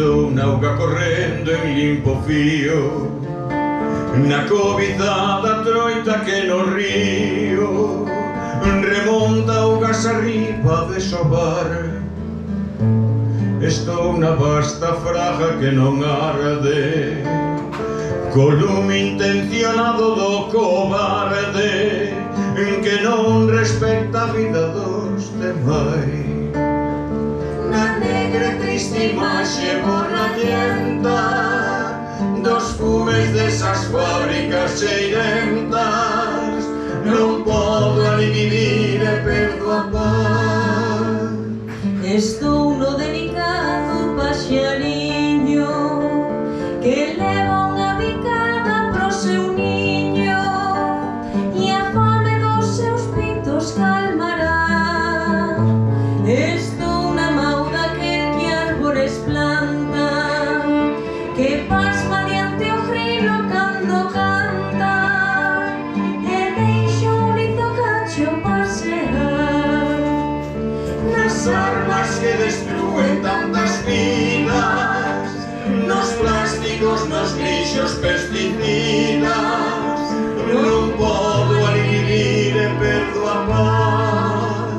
Estou na auga correndo en limpo fío, na cobizada troita que no río remonta augas arriba de sobar. Estou na vasta fraga que non arde, co lume intencionado do cobarde que non respecta a vida dos demais. Na negra triste imaxe borrallenta dos fumes desas fábricas cheirentas, non podo ali vivir e perdo a paz. Estou no delicado paxariño que leva unha bicada pro seu niño e a fame dos seus pitos calmará. Estou na mau daquel que árbores planta, que pasma diante o grilo cando canta e deixa un lindo cacho pasear. Nas armas que destruen tantas vidas, nos plásticos, nos lixos, pesticidas, non podo ali vivir e perdo a paz.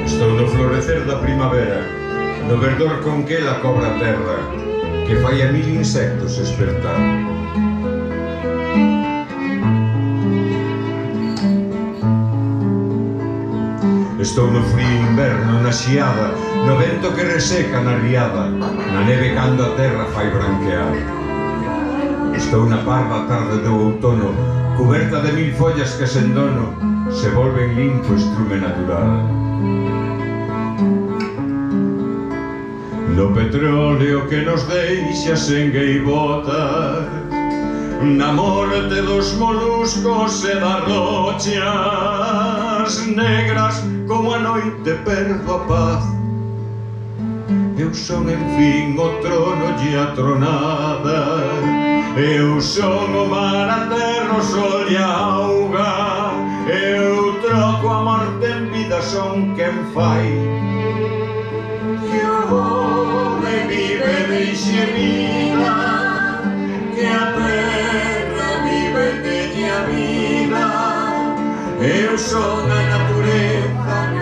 Estou no florecer da primavera, no verdor con que ela cobra a terra, que fai a 1000 insectos espertar. Estou no frío inverno, na xiada, no vento que reseca na riada, na neve cando a terra fai branquear. Estou na parva tarde do outono, cuberta de 1000 follas que sen dono se volven limpo estrume natural. No petróleo que nos deixa sen gaivotas, na morte dos moluscos e das rochas negras como a noite perdo a paz. Eu son en fin o trono e a tronada, eu son o mar, a terra, o sol e a auga, eu troco a morte en vida, son quen fai que o home vive deixe vida, que a terra vive teña vida. Eu son a natureza.